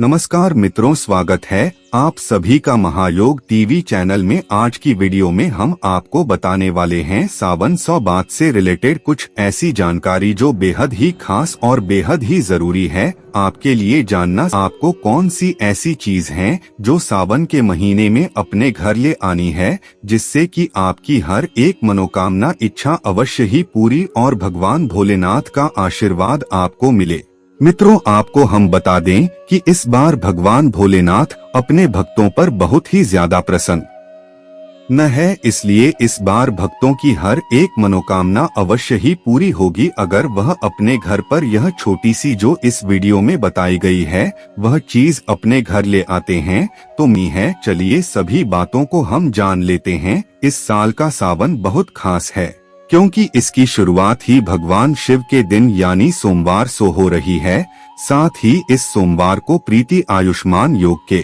नमस्कार मित्रों, स्वागत है आप सभी का महायोग टीवी चैनल में। आज की वीडियो में हम आपको बताने वाले हैं सावन 100 बात से रिलेटेड कुछ ऐसी जानकारी जो बेहद ही खास और बेहद ही जरूरी है आपके लिए जानना। आपको कौन सी ऐसी चीज है जो सावन के महीने में अपने घर ले आनी है जिससे कि आपकी हर एक मनोकामना इच्छा अवश्य ही पूरी और भगवान भोलेनाथ का आशीर्वाद आपको मिले। मित्रों, आपको हम बता दें कि इस बार भगवान भोलेनाथ अपने भक्तों पर बहुत ही ज्यादा प्रसन्न न है, इसलिए इस बार भक्तों की हर एक मनोकामना अवश्य ही पूरी होगी अगर वह अपने घर पर यह छोटी सी जो इस वीडियो में बताई गई है वह चीज अपने घर ले आते हैं तो है। चलिए सभी बातों को हम जान लेते हैं। इस साल का सावन बहुत खास है क्योंकि इसकी शुरुआत ही भगवान शिव के दिन यानी सोमवार से हो रही है। साथ ही इस सोमवार को प्रीति आयुष्मान योग के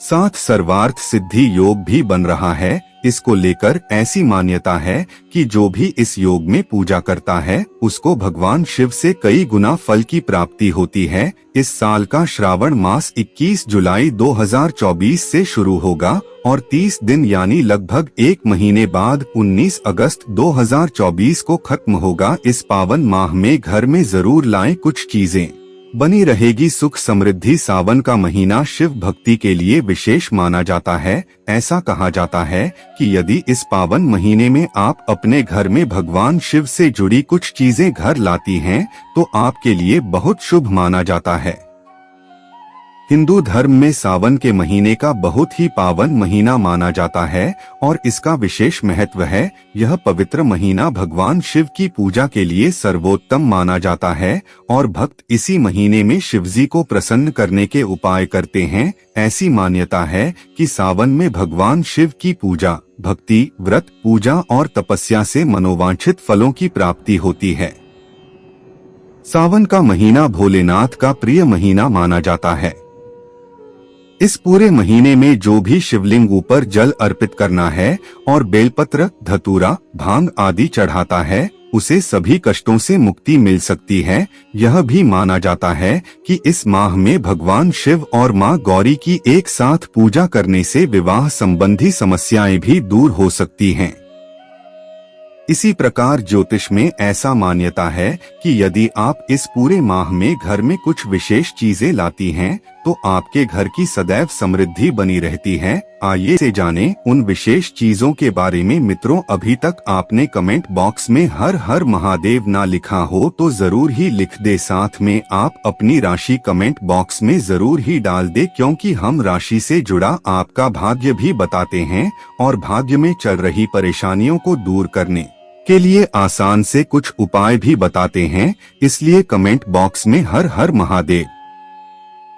साथ सर्वार्थ सिद्धि योग भी बन रहा है। इसको लेकर ऐसी मान्यता है कि जो भी इस योग में पूजा करता है उसको भगवान शिव से कई गुना फल की प्राप्ति होती है। इस साल का श्रावण मास 21 जुलाई 2024 से शुरू होगा और 30 दिन यानी लगभग एक महीने बाद 19 अगस्त 2024 को खत्म होगा। इस पावन माह में घर में जरूर लाएं कुछ चीजें, बनी रहेगी सुख समृद्धि। सावन का महीना शिव भक्ति के लिए विशेष माना जाता है। ऐसा कहा जाता है कि यदि इस पावन महीने में आप अपने घर में भगवान शिव से जुड़ी कुछ चीजें घर लाती हैं तो आपके लिए बहुत शुभ माना जाता है। हिंदू धर्म में सावन के महीने का बहुत ही पावन महीना माना जाता है और इसका विशेष महत्व है। यह पवित्र महीना भगवान शिव की पूजा के लिए सर्वोत्तम माना जाता है और भक्त इसी महीने में शिवजी को प्रसन्न करने के उपाय करते हैं। ऐसी मान्यता है कि सावन में भगवान शिव की पूजा, भक्ति, व्रत, पूजा और तपस्या से मनोवांछित फलों की प्राप्ति होती है। सावन का महीना भोलेनाथ का प्रिय महीना माना जाता है। इस पूरे महीने में जो भी शिवलिंग ऊपर जल अर्पित करना है और बेलपत्र, धतूरा, भांग आदि चढ़ाता है उसे सभी कष्टों से मुक्ति मिल सकती है। यह भी माना जाता है कि इस माह में भगवान शिव और मां गौरी की एक साथ पूजा करने से विवाह संबंधी समस्याएं भी दूर हो सकती हैं। इसी प्रकार ज्योतिष में ऐसा मान्यता है कि यदि आप इस पूरे माह में घर में कुछ विशेष चीजें लाती हैं तो आपके घर की सदैव समृद्धि बनी रहती है। आइए से जानें उन विशेष चीजों के बारे में। मित्रों, अभी तक आपने कमेंट बॉक्स में हर हर महादेव ना लिखा हो तो जरूर ही लिख दे। साथ में आप अपनी राशि कमेंट बॉक्स में जरूर ही डाल दे क्योंकि हम राशि से जुड़ा आपका भाग्य भी बताते हैं और भाग्य में चल रही परेशानियों को दूर करने के लिए आसान से कुछ उपाय भी बताते हैं। इसलिए कमेंट बॉक्स में हर हर महादेव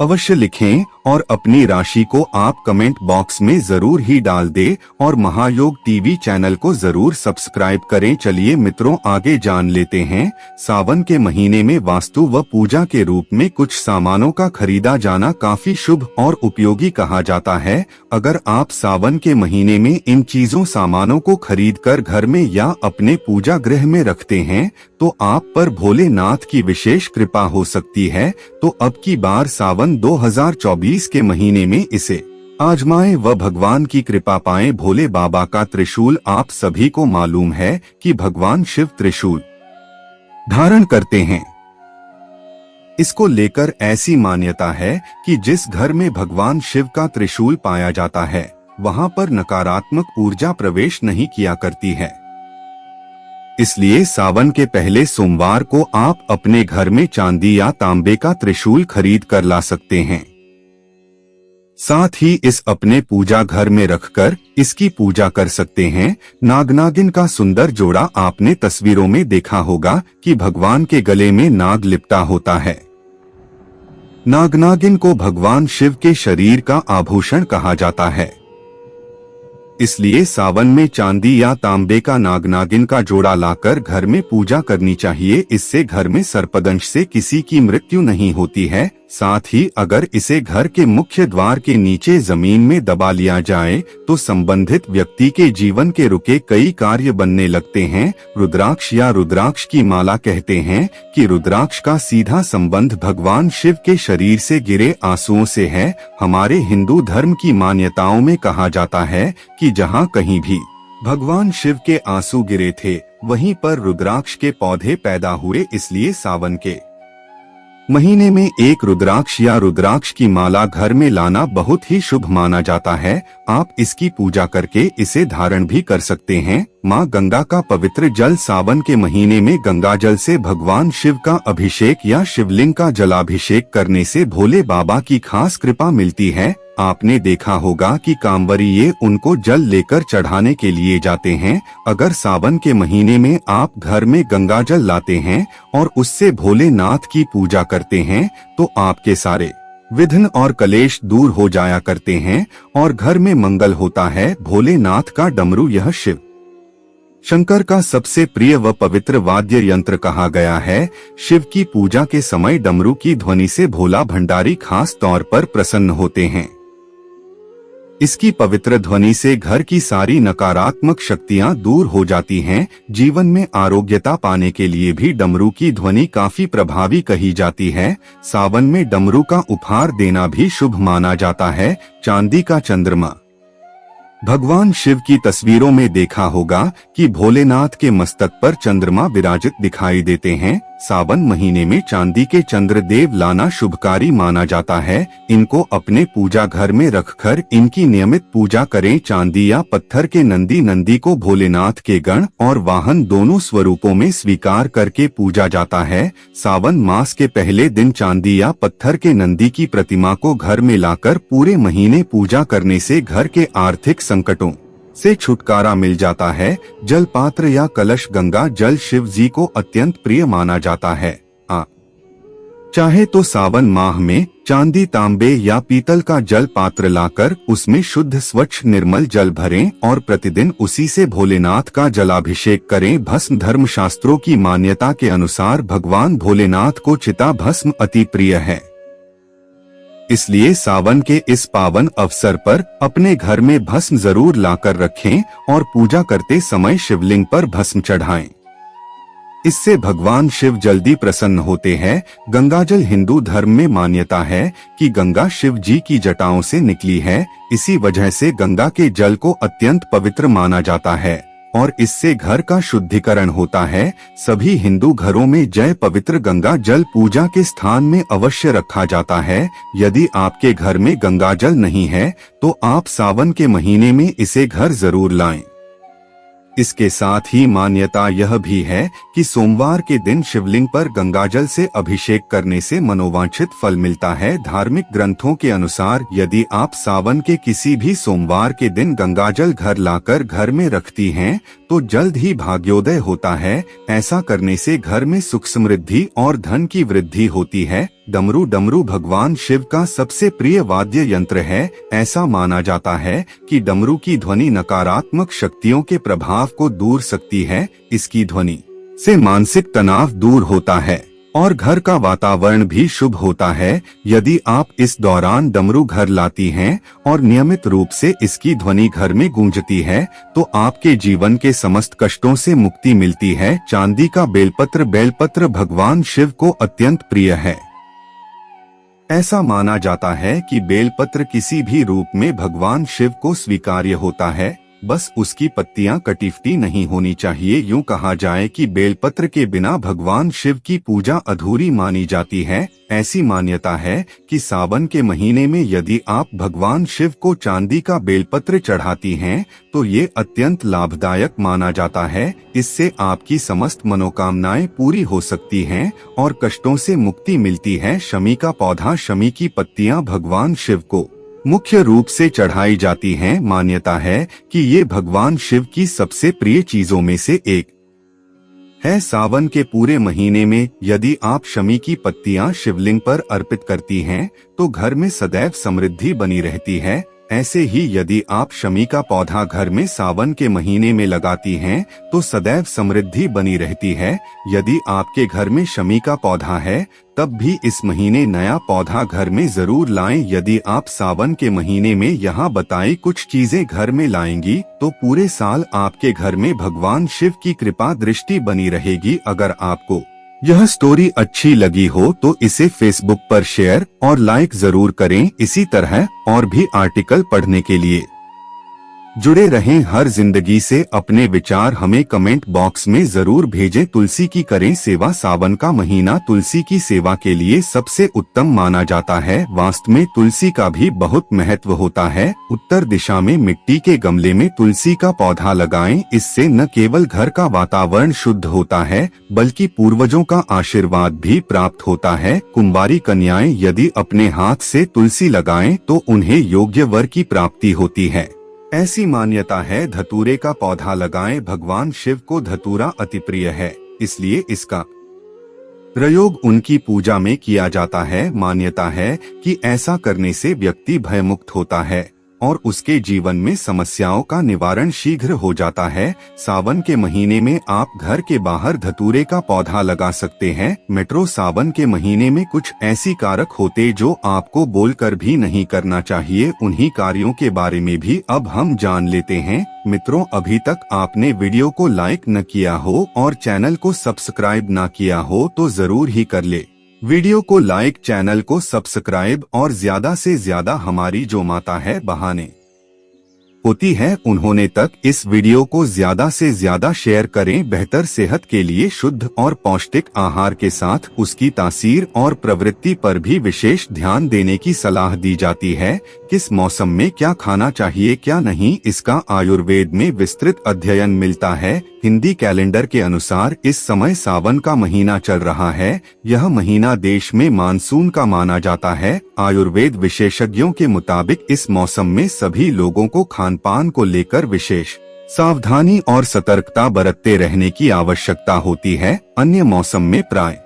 अवश्य लिखें और अपनी राशि को आप कमेंट बॉक्स में जरूर ही डाल दे और महायोग टीवी चैनल को जरूर सब्सक्राइब करें। चलिए मित्रों, आगे जान लेते हैं। सावन के महीने में वास्तु व पूजा के रूप में कुछ सामानों का खरीदा जाना काफी शुभ और उपयोगी कहा जाता है। अगर आप सावन के महीने में इन चीजों सामानों को खरीद कर घर में या अपने पूजा गृह में रखते हैं तो आप पर भोलेनाथ की विशेष कृपा हो सकती है। तो अब की बार सावन 2024 के महीने में इसे आजमाएं व भगवान की कृपा पाएं। भोले बाबा का त्रिशूल आप सभी को मालूम है कि भगवान शिव त्रिशूल धारण करते हैं। इसको लेकर ऐसी मान्यता है कि जिस घर में भगवान शिव का त्रिशूल पाया जाता है वहां पर नकारात्मक ऊर्जा प्रवेश नहीं किया करती है। इसलिए सावन के पहले सोमवार को आप अपने घर में चांदी या तांबे का त्रिशूल खरीद कर ला सकते हैं। साथ ही इस अपने पूजा घर में रखकर इसकी पूजा कर सकते हैं। नाग-नागिन का सुंदर जोड़ा आपने तस्वीरों में देखा होगा कि भगवान के गले में नाग लिपटा होता है। नाग-नागिन को भगवान शिव के शरीर का आभूषण कहा जाता है। इसलिए सावन में चांदी या तांबे का नागिन का जोड़ा लाकर घर में पूजा करनी चाहिए। इससे घर में सर्पदंश से किसी की मृत्यु नहीं होती है। साथ ही अगर इसे घर के मुख्य द्वार के नीचे जमीन में दबा लिया जाए तो संबंधित व्यक्ति के जीवन के रुके कई कार्य बनने लगते हैं। रुद्राक्ष या रुद्राक्ष की माला कहते हैं कि रुद्राक्ष का सीधा संबंध भगवान शिव के शरीर से गिरे आंसुओं से है। हमारे हिंदू धर्म की मान्यताओं में कहा जाता है कि जहाँ कहीं भी भगवान शिव के आंसू गिरे थे वहीं पर रुद्राक्ष के पौधे पैदा हुए। इसलिए सावन के महीने में एक रुद्राक्ष या रुद्राक्ष की माला घर में लाना बहुत ही शुभ माना जाता है। आप इसकी पूजा करके इसे धारण भी कर सकते हैं। माँ गंगा का पवित्र जल सावन के महीने में गंगा जल से भगवान शिव का अभिषेक या शिवलिंग का जलाभिषेक करने से भोले बाबा की खास कृपा मिलती है। आपने देखा होगा कि कांवरिये उनको जल लेकर चढ़ाने के लिए जाते हैं। अगर सावन के महीने में आप घर में गंगा जल लाते हैं और उससे भोलेनाथ की पूजा करते हैं तो आपके सारे विघ्न और कलेश दूर हो जाया करते हैं और घर में मंगल होता है। भोलेनाथ का डमरू यह शिव शंकर का सबसे प्रिय व पवित्र वाद्य यंत्र कहा गया है। शिव की पूजा के समय डमरू की ध्वनि से भोला भंडारी खास तौर पर प्रसन्न होते हैं। इसकी पवित्र ध्वनि से घर की सारी नकारात्मक शक्तियां दूर हो जाती हैं। जीवन में आरोग्यता पाने के लिए भी डमरू की ध्वनि काफी प्रभावी कही जाती है। सावन में डमरू का उपहार देना भी शुभ माना जाता है। चांदी का चंद्रमा भगवान शिव की तस्वीरों में देखा होगा कि भोलेनाथ के मस्तक पर चंद्रमा विराजित दिखाई देते हैं। सावन महीने में चांदी के चंद्रदेव लाना शुभकारी माना जाता है। इनको अपने पूजा घर में रखकर इनकी नियमित पूजा करें। चांदी या पत्थर के नंदी को भोलेनाथ के गण और वाहन दोनों स्वरूपों में स्वीकार करके पूजा जाता है। सावन मास के पहले दिन चांदी या पत्थर के नंदी की प्रतिमा को घर में लाकर पूरे महीने पूजा करने से घर के आर्थिक संकटों से छुटकारा मिल जाता है। जल पात्र या कलश गंगा जल शिव जी को अत्यंत प्रिय माना जाता है। चाहे तो सावन माह में चांदी तांबे या पीतल का जल पात्र लाकर उसमें शुद्ध स्वच्छ निर्मल जल भरें और प्रतिदिन उसी से भोलेनाथ का जलाभिषेक करें। भस्म धर्म शास्त्रों की मान्यता के अनुसार भगवान भोलेनाथ को चिता भस्म अति प्रिय है। इसलिए सावन के इस पावन अवसर पर अपने घर में भस्म जरूर लाकर रखें और पूजा करते समय शिवलिंग पर भस्म चढ़ाएं। इससे भगवान शिव जल्दी प्रसन्न होते हैं। गंगाजल हिंदू धर्म में मान्यता है कि गंगा शिव जी की जटाओं से निकली है। इसी वजह से गंगा के जल को अत्यंत पवित्र माना जाता है और इससे घर का शुद्धिकरण होता है। सभी हिंदू घरों में जय पवित्र गंगा जल पूजा के स्थान में अवश्य रखा जाता है। यदि आपके घर में गंगा जल नहीं है तो आप सावन के महीने में इसे घर जरूर लाएं। इसके साथ ही मान्यता यह भी है कि सोमवार के दिन शिवलिंग पर गंगाजल से अभिषेक करने से मनोवांछित फल मिलता है। धार्मिक ग्रंथों के अनुसार यदि आप सावन के किसी भी सोमवार के दिन गंगाजल घर लाकर घर में रखती हैं तो जल्द ही भाग्योदय होता है। ऐसा करने से घर में सुख समृद्धि और धन की वृद्धि होती है। डमरू भगवान शिव का सबसे प्रिय वाद्य यंत्र है। ऐसा माना जाता है कि डमरू की ध्वनि नकारात्मक शक्तियों के प्रभाव को दूर सकती है। इसकी ध्वनि से मानसिक तनाव दूर होता है और घर का वातावरण भी शुभ होता है। यदि आप इस दौरान डमरू घर लाती हैं और नियमित रूप से इसकी ध्वनि घर में गूंजती है तो आपके जीवन के समस्त कष्टों से मुक्ति मिलती है। चांदी का बेलपत्र भगवान शिव को अत्यंत प्रिय है। ऐसा माना जाता है कि बेलपत्र किसी भी रूप में भगवान शिव को स्वीकार्य होता है, बस उसकी पत्तियां कटीफटी नहीं होनी चाहिए। यूं कहा जाए कि बेलपत्र के बिना भगवान शिव की पूजा अधूरी मानी जाती है। ऐसी मान्यता है कि सावन के महीने में यदि आप भगवान शिव को चांदी का बेलपत्र चढ़ाती हैं तो ये अत्यंत लाभदायक माना जाता है। इससे आपकी समस्त मनोकामनाएं पूरी हो सकती हैं और कष्टों से मुक्ति मिलती है। शमी का पौधा, शमी की पत्तियां भगवान शिव को मुख्य रूप से चढ़ाई जाती हैं। मान्यता है कि ये भगवान शिव की सबसे प्रिय चीजों में से एक है। सावन के पूरे महीने में यदि आप शमी की पत्तियां शिवलिंग पर अर्पित करती हैं तो घर में सदैव समृद्धि बनी रहती है। ऐसे ही यदि आप शमी का पौधा घर में सावन के महीने में लगाती हैं तो सदैव समृद्धि बनी रहती है। यदि आपके घर में शमी का पौधा है तब भी इस महीने नया पौधा घर में जरूर लाएं। यदि आप सावन के महीने में यहाँ बताई कुछ चीजें घर में लाएंगी तो पूरे साल आपके घर में भगवान शिव की कृपा दृष्टि बनी रहेगी। अगर आपको यह स्टोरी अच्छी लगी हो तो इसे फेसबुक पर शेयर और लाइक जरूर करें। इसी तरह और भी आर्टिकल पढ़ने के लिए जुड़े रहें। हर जिंदगी से अपने विचार हमें कमेंट बॉक्स में जरूर भेजें। तुलसी की करें सेवा। सावन का महीना तुलसी की सेवा के लिए सबसे उत्तम माना जाता है। वास्तु में तुलसी का भी बहुत महत्व होता है। उत्तर दिशा में मिट्टी के गमले में तुलसी का पौधा लगाएं। इससे न केवल घर का वातावरण शुद्ध होता है बल्कि पूर्वजों का आशीर्वाद भी प्राप्त होता है। कुंवारी कन्याएं यदि अपने हाथ से तुलसी लगाएं तो उन्हें योग्य वर की प्राप्ति होती है। ऐसी मान्यता है धतूरे का पौधा लगाएं। भगवान शिव को धतूरा अति प्रिय है, इसलिए इसका प्रयोग उनकी पूजा में किया जाता है। मान्यता है कि ऐसा करने से व्यक्ति भयमुक्त होता है और उसके जीवन में समस्याओं का निवारण शीघ्र हो जाता है। सावन के महीने में आप घर के बाहर धतूरे का पौधा लगा सकते हैं। मेट्रो सावन के महीने में कुछ ऐसी कारक होते जो आपको बोलकर भी नहीं करना चाहिए। उन्हीं कार्यों के बारे में भी अब हम जान लेते हैं। मित्रों, अभी तक आपने वीडियो को लाइक न किया हो और चैनल को सब्सक्राइब न किया हो तो जरूर ही कर ले। वीडियो को लाइक, चैनल को सब्सक्राइब और ज्यादा से ज्यादा हमारी जो माता है बहाने होती है उन्होंने तक इस वीडियो को ज्यादा से ज्यादा शेयर करें। बेहतर सेहत के लिए शुद्ध और पौष्टिक आहार के साथ उसकी तासीर और प्रवृत्ति पर भी विशेष ध्यान देने की सलाह दी जाती है। किस मौसम में क्या खाना चाहिए क्या नहीं, इसका आयुर्वेद में विस्तृत अध्ययन मिलता है। हिंदी कैलेंडर के अनुसार इस समय सावन का महीना चल रहा है। यह महीना देश में मानसून का माना जाता है। आयुर्वेद विशेषज्ञों के मुताबिक इस मौसम में सभी लोगों को खान-पान को लेकर विशेष सावधानी और सतर्कता बरतते रहने की आवश्यकता होती है। अन्य मौसम में प्राय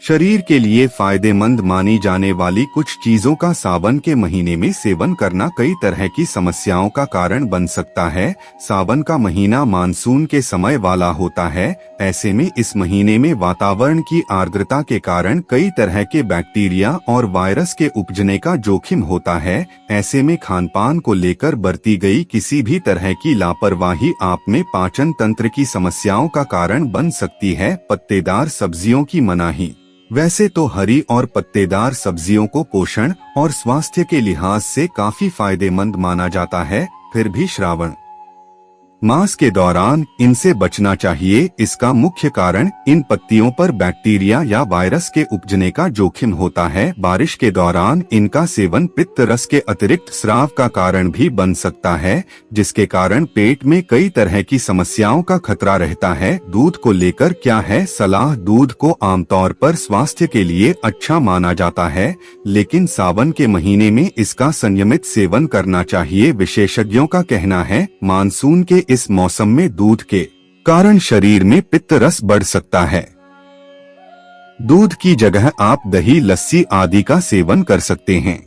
शरीर के लिए फायदेमंद मानी जाने वाली कुछ चीजों का सावन के महीने में सेवन करना कई तरह की समस्याओं का कारण बन सकता है। सावन का महीना मानसून के समय वाला होता है। ऐसे में इस महीने में वातावरण की आर्द्रता के कारण कई तरह के बैक्टीरिया और वायरस के उपजने का जोखिम होता है। ऐसे में खानपान को लेकर बरती गई किसी भी तरह की लापरवाही आप में पाचन तंत्र की समस्याओं का कारण बन सकती है। पत्तेदार सब्जियों की मनाही। वैसे तो हरी और पत्तेदार सब्जियों को पोषण और स्वास्थ्य के लिहाज से काफी फायदेमंद माना जाता है, फिर भी श्रावण मास के दौरान इनसे बचना चाहिए। इसका मुख्य कारण इन पत्तियों पर बैक्टीरिया या वायरस के उपजने का जोखिम होता है। बारिश के दौरान इनका सेवन पित्त रस के अतिरिक्त स्राव का कारण भी बन सकता है, जिसके कारण पेट में कई तरह की समस्याओं का खतरा रहता है। दूध को लेकर क्या है सलाह? दूध को आमतौर पर स्वास्थ्य के लिए अच्छा माना जाता है, लेकिन सावन के महीने में इसका संयमित सेवन करना चाहिए। विशेषज्ञों का कहना है मानसून के इस मौसम में दूध के कारण शरीर में पित्त रस बढ़ सकता है। दूध की जगह आप दही, लस्सी आदि का सेवन कर सकते हैं।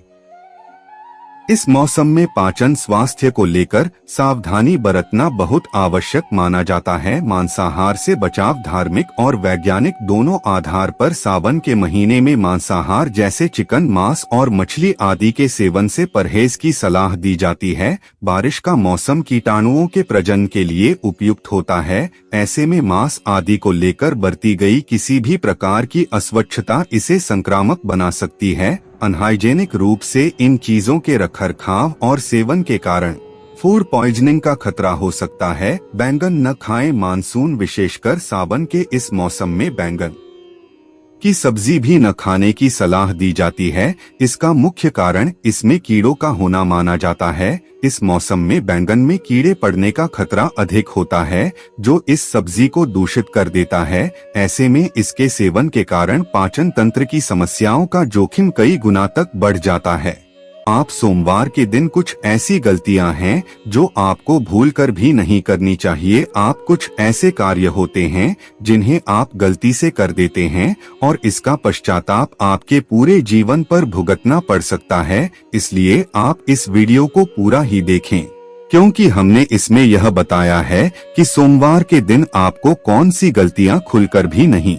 इस मौसम में पाचन स्वास्थ्य को लेकर सावधानी बरतना बहुत आवश्यक माना जाता है। मांसाहार से बचाव धार्मिक और वैज्ञानिक दोनों आधार पर सावन के महीने में मांसाहार जैसे चिकन, मांस और मछली आदि के सेवन से परहेज की सलाह दी जाती है। बारिश का मौसम कीटाणुओं के प्रजनन के लिए उपयुक्त होता है। ऐसे में मांस आदि को लेकर बरती गई किसी भी प्रकार की अस्वच्छता इसे संक्रामक बना सकती है। अनहाइजेनिक रूप से इन चीजों के रखरखाव और सेवन के कारण फूड पॉइजनिंग का खतरा हो सकता है। बैंगन न खाएं। मानसून विशेषकर सावन के इस मौसम में बैंगन की सब्जी भी न खाने की सलाह दी जाती है। इसका मुख्य कारण इसमें कीड़ों का होना माना जाता है। इस मौसम में बैंगन में कीड़े पड़ने का खतरा अधिक होता है, जो इस सब्जी को दूषित कर देता है। ऐसे में इसके सेवन के कारण पाचन तंत्र की समस्याओं का जोखिम कई गुना तक बढ़ जाता है। आप सोमवार के दिन कुछ ऐसी गलतियां हैं जो आपको भूलकर भी नहीं करनी चाहिए। आप कुछ ऐसे कार्य होते हैं जिन्हें आप गलती से कर देते हैं और इसका पश्चाताप आपके पूरे जीवन पर भुगतना पड़ सकता है। इसलिए आप इस वीडियो को पूरा ही देखें, क्योंकि हमने इसमें यह बताया है कि सोमवार के दिन आपको कौन सी गलतियां खुलकर भी नहीं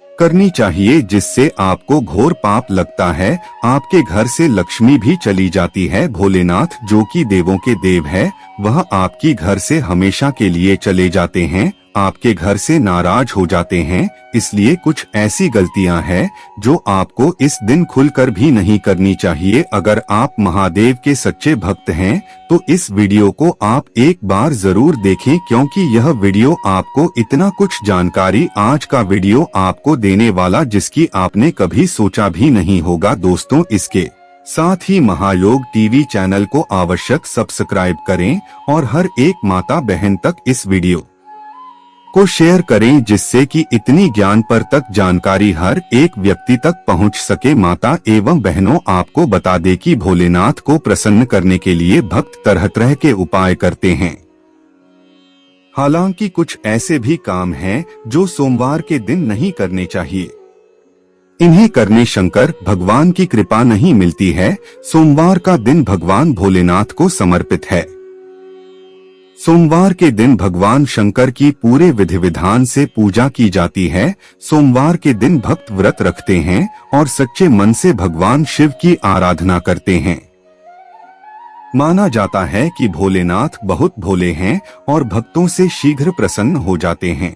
करनी चाहिए, जिससे आपको घोर पाप लगता है। आपके घर से लक्ष्मी भी चली जाती है। भोलेनाथ जो कि देवों के देव है, वह आपकी घर से हमेशा के लिए चले जाते हैं, आपके घर से नाराज हो जाते हैं। इसलिए कुछ ऐसी गलतियां हैं जो आपको इस दिन खुलकर भी नहीं करनी चाहिए। अगर आप महादेव के सच्चे भक्त हैं तो इस वीडियो को आप एक बार जरूर देखें, क्योंकि यह वीडियो आपको इतना कुछ जानकारी आज का वीडियो आपको देने वाला जिसकी आपने कभी सोचा भी नहीं होगा। दोस्तों, इसके साथ ही महायोग टीवी चैनल को आवश्यक सब्सक्राइब करें और हर एक माता बहन तक इस वीडियो को शेयर करें, जिससे कि इतनी ज्ञान पर तक जानकारी हर एक व्यक्ति तक पहुंच सके। माता एवं बहनों, आपको बता दें कि भोलेनाथ को प्रसन्न करने के लिए भक्त तरह तरह के उपाय करते हैं। हालांकि कुछ ऐसे भी काम हैं जो सोमवार के दिन नहीं करने चाहिए। इन्हें करने शंकर भगवान की कृपा नहीं मिलती है। सोमवार का दिन भगवान भोलेनाथ को समर्पित है। सोमवार के दिन भगवान शंकर की पूरे विधि विधान से पूजा की जाती है। सोमवार के दिन भक्त व्रत रखते हैं और सच्चे मन से भगवान शिव की आराधना करते हैं। माना जाता है कि भोलेनाथ बहुत भोले हैं और भक्तों से शीघ्र प्रसन्न हो जाते हैं।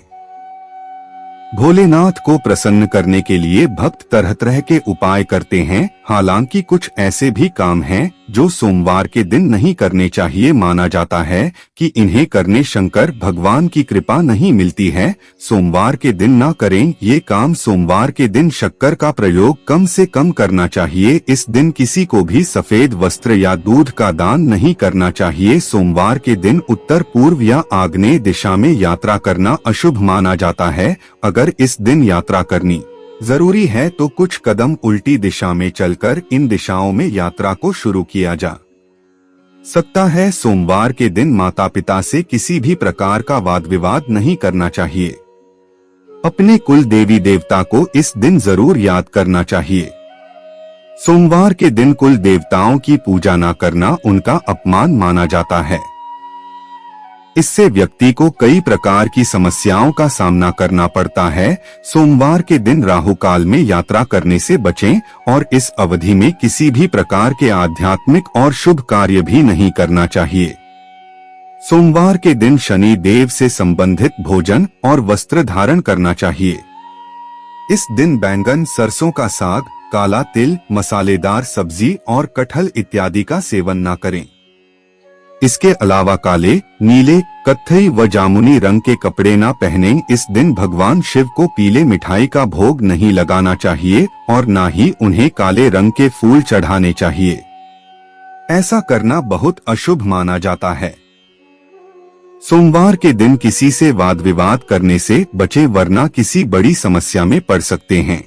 भोलेनाथ को प्रसन्न करने के लिए भक्त तरह तरह के उपाय करते हैं। हालांकि कुछ ऐसे भी काम हैं जो सोमवार के दिन नहीं करने चाहिए। माना जाता है कि इन्हें करने शंकर भगवान की कृपा नहीं मिलती है। सोमवार के दिन ना करें ये काम। सोमवार के दिन शक्कर का प्रयोग कम से कम करना चाहिए। इस दिन किसी को भी सफेद वस्त्र या दूध का दान नहीं करना चाहिए। सोमवार के दिन उत्तर पूर्व या आग्नेय दिशा में यात्रा करना अशुभ माना जाता है। अगर इस दिन यात्रा करनी जरूरी है तो कुछ कदम उल्टी दिशा में चलकर इन दिशाओं में यात्रा को शुरू किया जा सकता है। सोमवार के दिन माता पिता से किसी भी प्रकार का वाद विवाद नहीं करना चाहिए। अपने कुल देवी देवता को इस दिन जरूर याद करना चाहिए। सोमवार के दिन कुल देवताओं की पूजा न करना उनका अपमान माना जाता है। इससे व्यक्ति को कई प्रकार की समस्याओं का सामना करना पड़ता है। सोमवार के दिन राहु काल में यात्रा करने से बचें और इस अवधि में किसी भी प्रकार के आध्यात्मिक और शुभ कार्य भी नहीं करना चाहिए। सोमवार के दिन शनि देव से संबंधित भोजन और वस्त्र धारण करना चाहिए। इस दिन बैंगन, सरसों का साग, काला तिल, मसालेदार सब्जी और कटहल इत्यादि का सेवन न करें। इसके अलावा काले, नीले, कत्थई व जामुनी रंग के कपड़े न पहनें। इस दिन भगवान शिव को पीले मिठाई का भोग नहीं लगाना चाहिए और न ही उन्हें काले रंग के फूल चढ़ाने चाहिए। ऐसा करना बहुत अशुभ माना जाता है। सोमवार के दिन किसी से वाद विवाद करने से बचें, वरना किसी बड़ी समस्या में पड़ सकते हैं।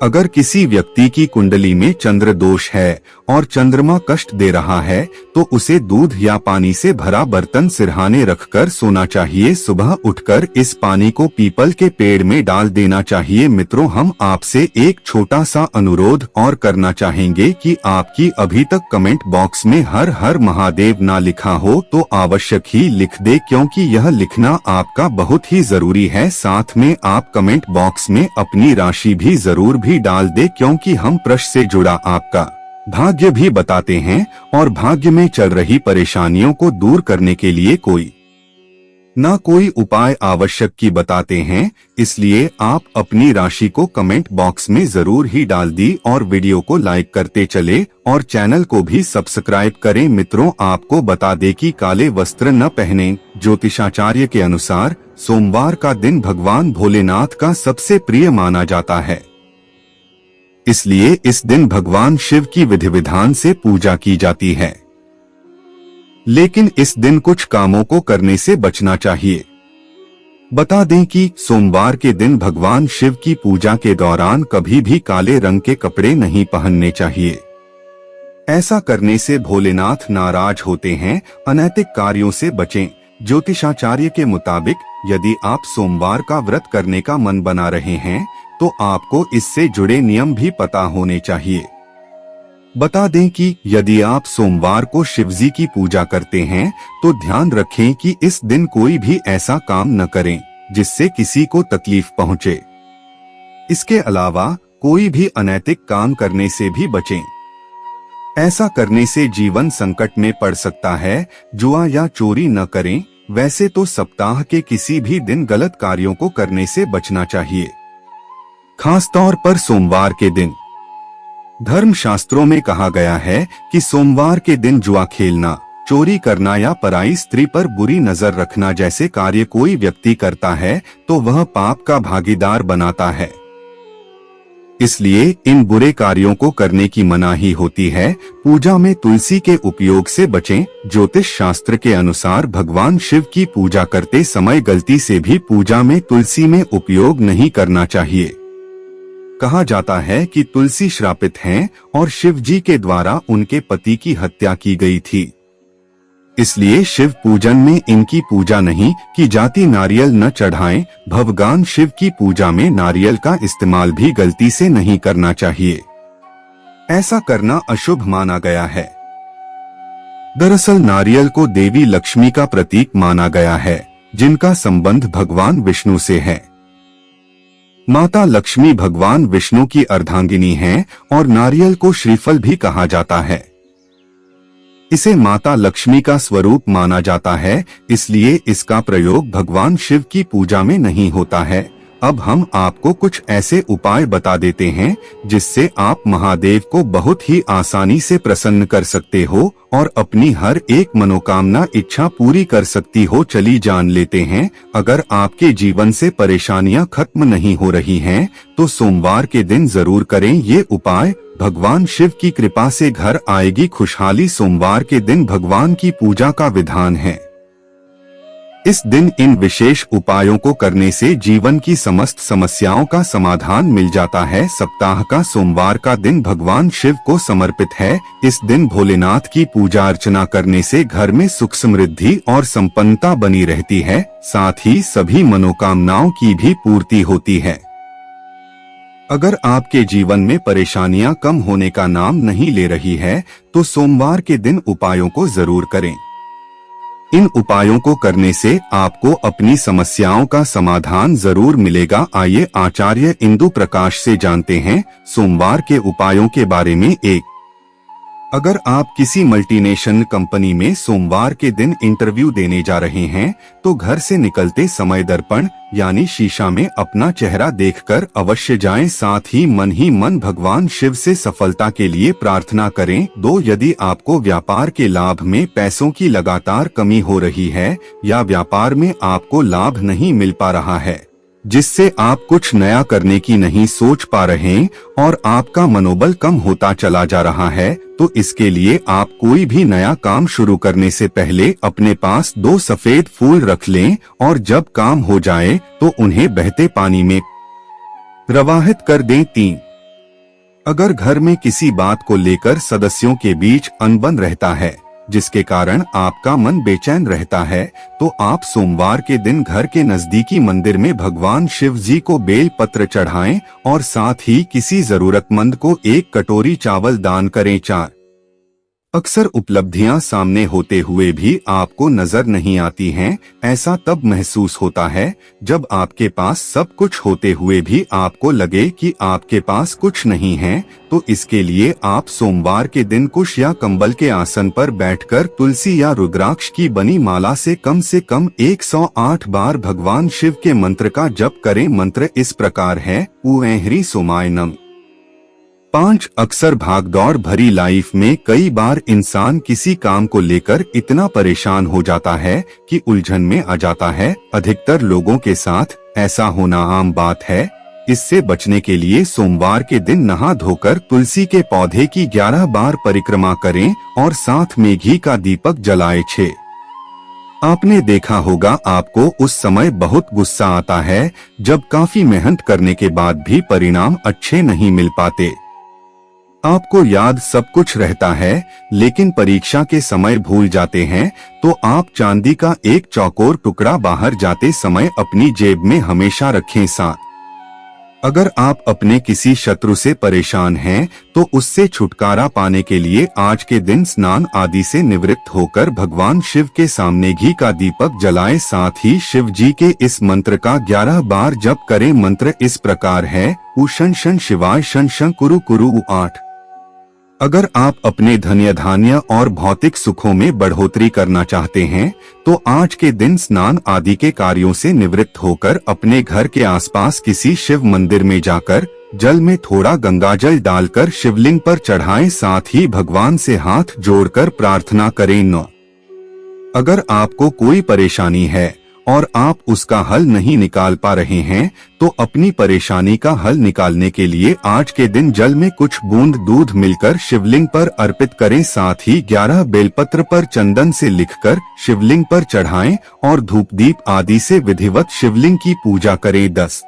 अगर किसी व्यक्ति की कुंडली में चंद्र दोष है और चंद्रमा कष्ट दे रहा है तो उसे दूध या पानी से भरा बर्तन सिरहाने रखकर सोना चाहिए। सुबह उठकर इस पानी को पीपल के पेड़ में डाल देना चाहिए। मित्रों, हम आपसे एक छोटा सा अनुरोध और करना चाहेंगे कि आपकी अभी तक कमेंट बॉक्स में हर हर महादेव ना लिखा हो तो आवश्यक ही लिख दे, क्योंकि यह लिखना आपका बहुत ही जरूरी है। साथ में आप कमेंट बॉक्स में अपनी राशि भी जरूर भी डाल दे, क्योंकि हम प्रश्न से जुड़ा आपका भाग्य भी बताते हैं और भाग्य में चल रही परेशानियों को दूर करने के लिए कोई ना कोई उपाय आवश्यक की बताते हैं। इसलिए आप अपनी राशि को कमेंट बॉक्स में जरूर ही डाल दी और वीडियो को लाइक करते चले और चैनल को भी सब्सक्राइब करें। मित्रों, आपको बता दें कि काले वस्त्र न पहने। ज्योतिषाचार्य के अनुसार सोमवार का दिन भगवान भोलेनाथ का सबसे प्रिय माना जाता है। इसलिए इस दिन भगवान शिव की विधि विधान से पूजा की जाती है। लेकिन इस दिन कुछ कामों को करने से बचना चाहिए। बता दें कि सोमवार के दिन भगवान शिव की पूजा के दौरान कभी भी काले रंग के कपड़े नहीं पहनने चाहिए। ऐसा करने से भोलेनाथ नाराज होते हैं। अनैतिक कार्यों से बचें। ज्योतिषाचार्य के मुताबिक यदि आप सोमवार का व्रत करने का मन बना रहे हैं तो आपको इससे जुड़े नियम भी पता होने चाहिए। बता दें कि यदि आप सोमवार को शिवजी की पूजा करते हैं तो ध्यान रखें कि इस दिन कोई भी ऐसा काम न करें जिससे किसी को तकलीफ पहुंचे। इसके अलावा कोई भी अनैतिक काम करने से भी बचें। ऐसा करने से जीवन संकट में पड़ सकता है। जुआ या चोरी न करें। वैसे तो सप्ताह के किसी भी दिन गलत कार्यों को करने से बचना चाहिए, खासतौर पर सोमवार के दिन। धर्मशास्त्रों में कहा गया है कि सोमवार के दिन जुआ खेलना, चोरी करना या पराई स्त्री पर बुरी नजर रखना जैसे कार्य कोई व्यक्ति करता है तो वह पाप का भागीदार बनाता है। इसलिए इन बुरे कार्यों को करने की मनाही होती है। पूजा में तुलसी के उपयोग से बचें। ज्योतिष शास्त्र के अनुसार भगवान शिव की पूजा करते समय गलती से भी पूजा में तुलसी में उपयोग नहीं करना चाहिए। कहा जाता है कि तुलसी श्रापित हैं और शिव जी के द्वारा उनके पति की हत्या की गई थी। इसलिए शिव पूजन में इनकी पूजा नहीं की जाती। नारियल न चढ़ाएं। भगवान शिव की पूजा में नारियल का इस्तेमाल भी गलती से नहीं करना चाहिए। ऐसा करना अशुभ माना गया है। दरअसल नारियल को देवी लक्ष्मी का प्रतीक माना गया है, जिनका संबंध भगवान विष्णु से है। माता लक्ष्मी भगवान विष्णु की अर्धांगिनी हैं और नारियल को श्रीफल भी कहा जाता है। इसे माता लक्ष्मी का स्वरूप माना जाता है, इसलिए इसका प्रयोग भगवान शिव की पूजा में नहीं होता है। अब हम आपको कुछ ऐसे उपाय बता देते हैं जिससे आप महादेव को बहुत ही आसानी से प्रसन्न कर सकते हो और अपनी हर एक मनोकामना इच्छा पूरी कर सकती हो। चली जान लेते हैं। अगर आपके जीवन से परेशानियां खत्म नहीं हो रही हैं, तो सोमवार के दिन जरूर करें ये उपाय। भगवान शिव की कृपा से घर आएगी खुशहाली। सोमवार के दिन भगवान की पूजा का विधान है। इस दिन इन विशेष उपायों को करने से जीवन की समस्त समस्याओं का समाधान मिल जाता है। सप्ताह का सोमवार का दिन भगवान शिव को समर्पित है। इस दिन भोलेनाथ की पूजा अर्चना करने से घर में सुख समृद्धि और संपन्नता बनी रहती है। साथ ही सभी मनोकामनाओं की भी पूर्ति होती है। अगर आपके जीवन में परेशानियां कम होने का नाम नहीं ले रही है तो सोमवार के दिन उपायों को जरूर करें। इन उपायों को करने से आपको अपनी समस्याओं का समाधान जरूर मिलेगा। आइए आचार्य इंदु प्रकाश से जानते हैं सोमवार के उपायों के बारे में। अगर आप किसी मल्टीनेशनल कंपनी में सोमवार के दिन इंटरव्यू देने जा रहे हैं तो घर से निकलते समय दर्पण यानी शीशा में अपना चेहरा देखकर अवश्य जाएं। साथ ही मन भगवान शिव से सफलता के लिए प्रार्थना करें। 2 यदि आपको व्यापार के लाभ में पैसों की लगातार कमी हो रही है या व्यापार में आपको लाभ नहीं मिल पा रहा है, जिससे आप कुछ नया करने की नहीं सोच पा रहे और आपका मनोबल कम होता चला जा रहा है, तो इसके लिए आप कोई भी नया काम शुरू करने से पहले अपने पास 2 सफेद फूल रख लें और जब काम हो जाए तो उन्हें बहते पानी में प्रवाहित कर दें। 3 अगर घर में किसी बात को लेकर सदस्यों के बीच अनबन रहता है जिसके कारण आपका मन बेचैन रहता है, तो आप सोमवार के दिन घर के नजदीकी मंदिर में भगवान शिव जी को बेल पत्र चढ़ाएं और साथ ही किसी जरूरतमंद को 1 कटोरी चावल दान करें। 4 अक्सर उपलब्धियां सामने होते हुए भी आपको नजर नहीं आती हैं। ऐसा तब महसूस होता है जब आपके पास सब कुछ होते हुए भी आपको लगे कि आपके पास कुछ नहीं है। तो इसके लिए आप सोमवार के दिन कुश या कंबल के आसन पर बैठकर तुलसी या रुद्राक्ष की बनी माला से कम 108 बार भगवान शिव के मंत्र का जप करें। मंत्र इस प्रकार है: ह्रीं सोमाय नमः। 5 अक्सर भागदौड़ भरी लाइफ में कई बार इंसान किसी काम को लेकर इतना परेशान हो जाता है कि उलझन में आ जाता है। अधिकतर लोगों के साथ ऐसा होना आम बात है। इससे बचने के लिए सोमवार के दिन नहा धोकर तुलसी के पौधे की 11 बार परिक्रमा करें और साथ में घी का दीपक जलाएं। 6 आपने देखा होगा आपको उस समय बहुत गुस्सा आता है जब काफी मेहनत करने के बाद भी परिणाम अच्छे नहीं मिल पाते। आपको याद सब कुछ रहता है, लेकिन परीक्षा के समय भूल जाते हैं, तो आप चांदी का एक चौकोर टुकड़ा बाहर जाते समय अपनी जेब में हमेशा रखें साथ। अगर आप अपने किसी शत्रु से परेशान हैं, तो उससे छुटकारा पाने के लिए आज के दिन स्नान आदि से निवृत्त होकर भगवान शिव के सामने घी का दीपक जलाएं। साथ ही शिव जी के इस मंत्र का 11 बार जप करें। मंत्र इस प्रकार है, उ शन शन शिवाय शन शन कुरु कुरु उ 8। अगर आप अपने धन्य धान्य और भौतिक सुखों में बढ़ोतरी करना चाहते हैं, तो आज के दिन स्नान आदि के कार्यों से निवृत्त होकर अपने घर के आसपास किसी शिव मंदिर में जाकर जल में थोड़ा गंगाजल डालकर शिवलिंग पर चढ़ाएं। साथ ही भगवान से हाथ जोड़कर प्रार्थना करें। 9। अगर आपको कोई परेशानी है और आप उसका हल नहीं निकाल पा रहे हैं, तो अपनी परेशानी का हल निकालने के लिए आज के दिन जल में कुछ बूंद दूध मिलकर शिवलिंग पर अर्पित करें। साथ ही 11 बेलपत्र पर चंदन से लिखकर शिवलिंग पर चढ़ाएं और धूप दीप आदि से विधिवत शिवलिंग की पूजा करें। 10।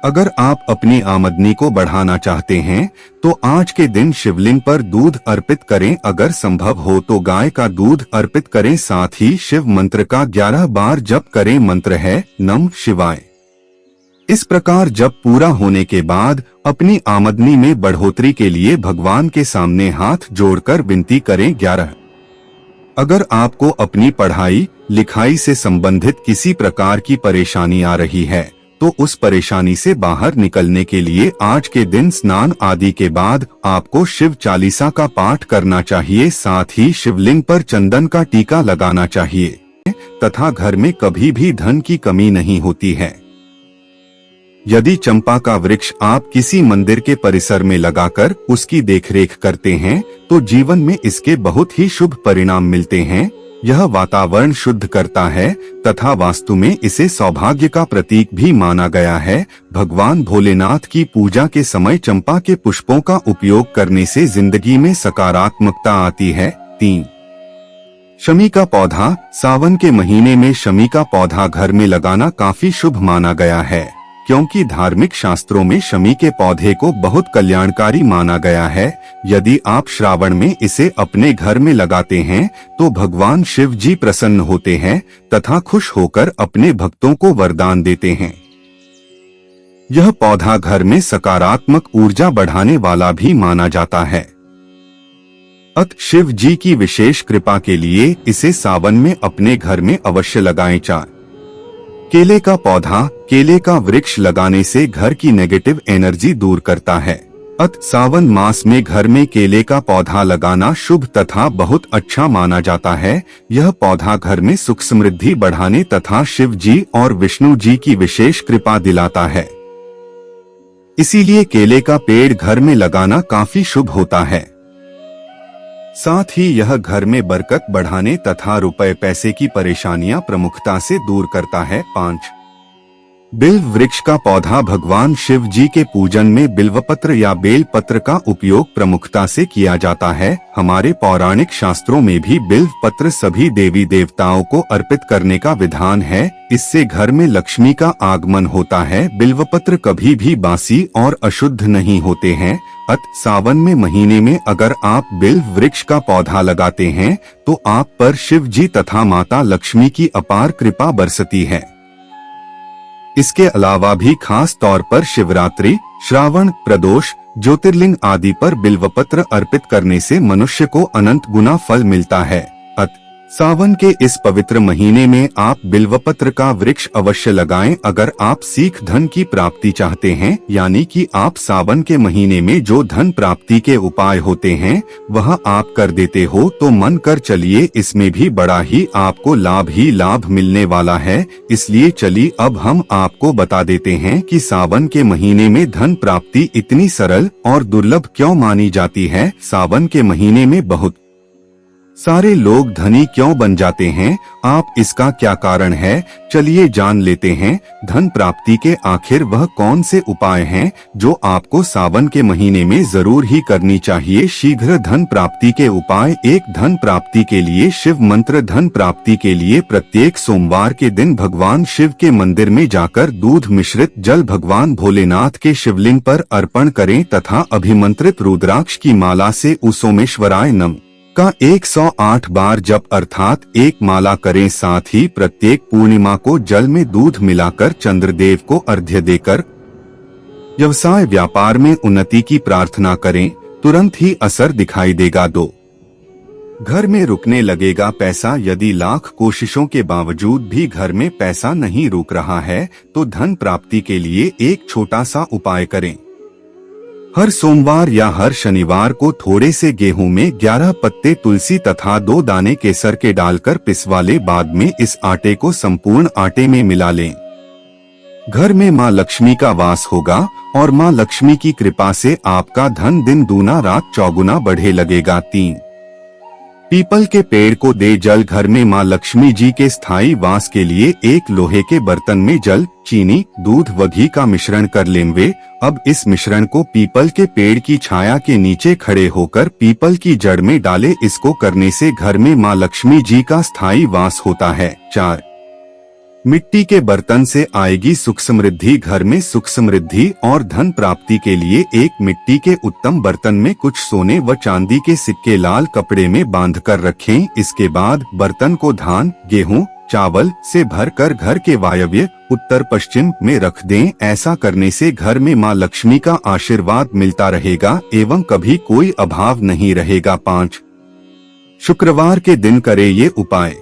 अगर आप अपनी आमदनी को बढ़ाना चाहते हैं, तो आज के दिन शिवलिंग पर दूध अर्पित करें। अगर संभव हो तो गाय का दूध अर्पित करें। साथ ही शिव मंत्र का 11 बार जप करें। मंत्र है, नमः शिवाय। इस प्रकार जप पूरा होने के बाद अपनी आमदनी में बढ़ोतरी के लिए भगवान के सामने हाथ जोड़कर विनती करें। 11। अगर आपको अपनी पढ़ाई लिखाई से संबंधित किसी प्रकार की परेशानी आ रही है, तो उस परेशानी से बाहर निकलने के लिए आज के दिन स्नान आदि के बाद आपको शिव चालीसा का पाठ करना चाहिए। साथ ही शिवलिंग पर चंदन का टीका लगाना चाहिए तथा घर में कभी भी धन की कमी नहीं होती है। यदि चंपा का वृक्ष आप किसी मंदिर के परिसर में लगाकर उसकी देखरेख करते हैं, तो जीवन में इसके बहुत ही शुभ परिणाम मिलते हैं। यह वातावरण शुद्ध करता है तथा वास्तु में इसे सौभाग्य का प्रतीक भी माना गया है। भगवान भोलेनाथ की पूजा के समय चंपा के पुष्पों का उपयोग करने से जिंदगी में सकारात्मकता आती है। 3। शमी का पौधा। सावन के महीने में शमी का पौधा घर में लगाना काफी शुभ माना गया है, क्योंकि धार्मिक शास्त्रों में शमी के पौधे को बहुत कल्याणकारी माना गया है। यदि आप श्रावण में इसे अपने घर में लगाते हैं, तो भगवान शिव जी प्रसन्न होते हैं तथा खुश होकर अपने भक्तों को वरदान देते हैं। यह पौधा घर में सकारात्मक ऊर्जा बढ़ाने वाला भी माना जाता है। अत शिव जी की विशेष कृपा के लिए इसे सावन में अपने घर में अवश्य लगाएं। 4। केले का पौधा। केले का वृक्ष लगाने से घर की नेगेटिव एनर्जी दूर करता है। अत सावन मास में घर में केले का पौधा लगाना शुभ तथा बहुत अच्छा माना जाता है। यह पौधा घर में सुख समृद्धि बढ़ाने तथा शिव जी और विष्णु जी की विशेष कृपा दिलाता है। इसीलिए केले का पेड़ घर में लगाना काफी शुभ होता है। साथ ही यह घर में बरकत बढ़ाने तथा रुपए पैसे की परेशानियां प्रमुखता से दूर करता है। 5। बिल्व वृक्ष का पौधा। भगवान शिव जी के पूजन में बिल्वपत्र या बेल पत्र का उपयोग प्रमुखता से किया जाता है। हमारे पौराणिक शास्त्रों में भी बिल्व पत्र सभी देवी देवताओं को अर्पित करने का विधान है। इससे घर में लक्ष्मी का आगमन होता है। बिल्वपत्र कभी भी बासी और अशुद्ध नहीं होते हैं। अत सावन में महीने में अगर आप बिल्व वृक्ष का पौधा लगाते हैं, तो आप पर शिव जी तथा माता लक्ष्मी की अपार कृपा बरसती है। इसके अलावा भी खास तौर पर शिवरात्रि, श्रावण, प्रदोष, ज्योतिर्लिंग आदि पर बिल्वपत्र अर्पित करने से मनुष्य को अनंत गुना फल मिलता है। अत सावन के इस पवित्र महीने में आप बिल्वपत्र का वृक्ष अवश्य लगाएं। अगर आप सीख धन की प्राप्ति चाहते हैं, यानी कि आप सावन के महीने में जो धन प्राप्ति के उपाय होते हैं वह आप कर देते हो, तो मन कर चलिए, इसमें भी बड़ा ही आपको लाभ ही लाभ मिलने वाला है। इसलिए चलिए अब हम आपको बता देते हैं कि सावन के महीने में धन प्राप्ति इतनी सरल और दुर्लभ क्यों मानी जाती है। सावन के महीने में बहुत सारे लोग धनी क्यों बन जाते हैं, आप इसका क्या कारण है, चलिए जान लेते हैं। धन प्राप्ति के आखिर वह कौन से उपाय हैं जो आपको सावन के महीने में जरूर ही करनी चाहिए। शीघ्र धन प्राप्ति के उपाय। एक, धन प्राप्ति के लिए शिव मंत्र। धन प्राप्ति के लिए प्रत्येक सोमवार के दिन भगवान शिव के मंदिर में जाकर दूध मिश्रित जल भगवान भोलेनाथ के शिवलिंग पर अर्पण करें तथा अभिमंत्रित रुद्राक्ष की माला से उस सोमेश्वराय नमः का 108 बार जप अर्थात एक माला करें। साथ ही प्रत्येक पूर्णिमा को जल में दूध मिलाकर चंद्रदेव को अर्घ्य देकर व्यवसाय व्यापार में उन्नति की प्रार्थना करें, तुरंत ही असर दिखाई देगा। 2, घर में रुकने लगेगा पैसा। यदि लाख कोशिशों के बावजूद भी घर में पैसा नहीं रुक रहा है तो धन प्राप्ति के लिए एक छोटा सा उपाय करें। हर सोमवार या हर शनिवार को थोड़े से गेहूं में 11 पत्ते तुलसी तथा 2 दाने केसर के डालकर पिसवा लें। बाद में इस आटे को संपूर्ण आटे में मिला लें। घर में मां लक्ष्मी का वास होगा और मां लक्ष्मी की कृपा से आपका धन दिन दूना रात चौगुना बढ़े लगेगा। 3, पीपल के पेड़ को दे जल। घर में मां लक्ष्मी जी के स्थायी वास के लिए एक लोहे के बर्तन में जल, चीनी, दूध व घी का मिश्रण कर लेंगे। अब इस मिश्रण को पीपल के पेड़ की छाया के नीचे खड़े होकर पीपल की जड़ में डाले। इसको करने से घर में मां लक्ष्मी जी का स्थायी वास होता है। 4, मिट्टी के बर्तन से आएगी सुख समृद्धि। घर में सुख समृद्धि और धन प्राप्ति के लिए एक मिट्टी के उत्तम बर्तन में कुछ सोने व चांदी के सिक्के लाल कपड़े में बांधकर रखें। इसके बाद बर्तन को धान, गेहूं, चावल से भरकर घर के वायव्य उत्तर पश्चिम में रख दें। ऐसा करने से घर में मां लक्ष्मी का आशीर्वाद मिलता रहेगा एवं कभी कोई अभाव नहीं रहेगा। 5, शुक्रवार के दिन करें ये उपाय।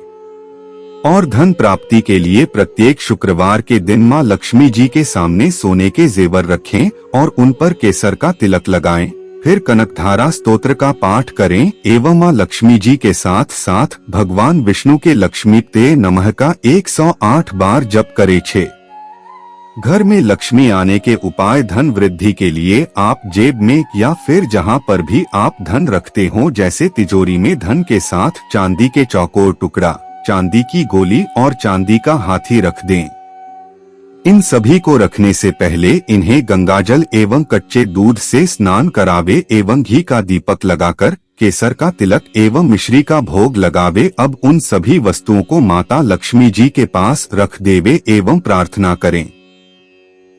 और धन प्राप्ति के लिए प्रत्येक शुक्रवार के दिन मां लक्ष्मी जी के सामने सोने के जेवर रखें और उन पर केसर का तिलक लगाएं। फिर कनकधारा स्तोत्र का पाठ करें एवं मां लक्ष्मी जी के साथ साथ भगवान विष्णु के लक्ष्मीपते नमः का 108 बार जप करें। 6, घर में लक्ष्मी आने के उपाय। धन वृद्धि के लिए आप जेब में या फिर जहां पर भी आप धन रखते हो, जैसे तिजोरी में धन के साथ चांदी के चौकोर टुकड़ा, चांदी की गोली और चांदी का हाथी रख दें। इन सभी को रखने से पहले इन्हें गंगाजल एवं कच्चे दूध से स्नान करावे एवं घी का दीपक लगाकर केसर का तिलक एवं मिश्री का भोग लगावे। अब उन सभी वस्तुओं को माता लक्ष्मी जी के पास रख देवे एवं प्रार्थना करें।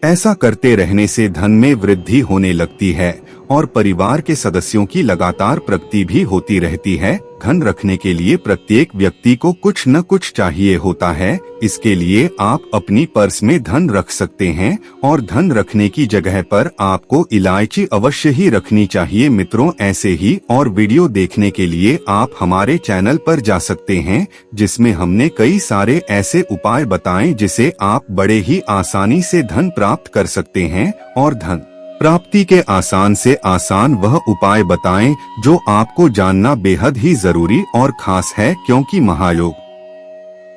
ऐसा करते रहने से धन में वृद्धि होने लगती है और परिवार के सदस्यों की लगातार प्रगति भी होती रहती है। धन रखने के लिए प्रत्येक व्यक्ति को कुछ न कुछ चाहिए होता है। इसके लिए आप अपनी पर्स में धन रख सकते हैं और धन रखने की जगह पर आपको इलायची अवश्य ही रखनी चाहिए। मित्रों, ऐसे ही और वीडियो देखने के लिए आप हमारे चैनल पर जा सकते हैं, जिसमें हमने कई सारे ऐसे उपाय बताए जिसे आप बड़े ही आसानी से धन प्राप्त कर सकते हैं। और धन प्राप्ति के आसान से आसान वह उपाय बताएं जो आपको जानना बेहद ही जरूरी और खास है, क्योंकि महायोग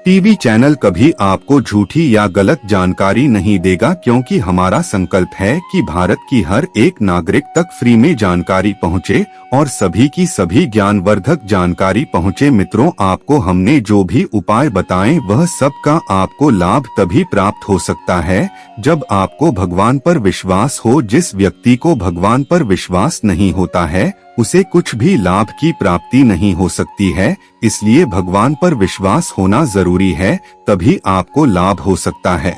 टीवी चैनल कभी आपको झूठी या गलत जानकारी नहीं देगा, क्योंकि हमारा संकल्प है कि भारत की हर एक नागरिक तक फ्री में जानकारी पहुंचे और सभी की सभी ज्ञानवर्धक जानकारी पहुंचे। मित्रों, आपको हमने जो भी उपाय बताएं वह सबका आपको लाभ तभी प्राप्त हो सकता है जब आपको भगवान पर विश्वास हो। जिस व्यक्ति को भगवान पर विश्वास नहीं होता है उसे कुछ भी लाभ की प्राप्ति नहीं हो सकती है। इसलिए भगवान पर विश्वास होना जरूरी है, तभी आपको लाभ हो सकता है,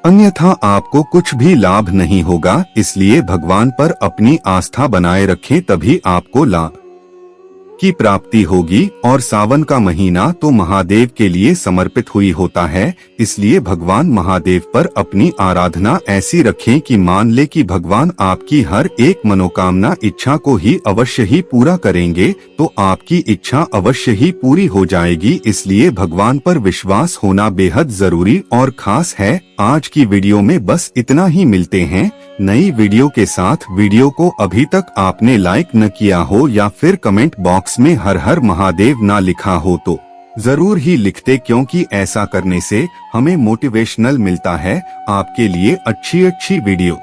अन्यथा आपको कुछ भी लाभ नहीं होगा। इसलिए भगवान पर अपनी आस्था बनाए रखें, तभी आपको लाभ की प्राप्ति होगी। और सावन का महीना तो महादेव के लिए समर्पित हुई होता है, इसलिए भगवान महादेव पर अपनी आराधना ऐसी रखें कि मान ले कि भगवान आपकी हर एक मनोकामना इच्छा को ही अवश्य ही पूरा करेंगे, तो आपकी इच्छा अवश्य ही पूरी हो जाएगी। इसलिए भगवान पर विश्वास होना बेहद जरूरी और खास है। आज की वीडियो में बस इतना ही। मिलते हैं नई वीडियो के साथ। वीडियो को अभी तक आपने लाइक न किया हो या फिर कमेंट बॉक्स में हर हर महादेव ना लिखा हो तो जरूर ही लिखते, क्योंकि ऐसा करने से हमें मोटिवेशनल मिलता है आपके लिए अच्छी वीडियो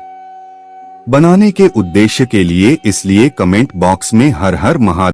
बनाने के उद्देश्य के लिए। इसलिए कमेंट बॉक्स में हर हर महादेव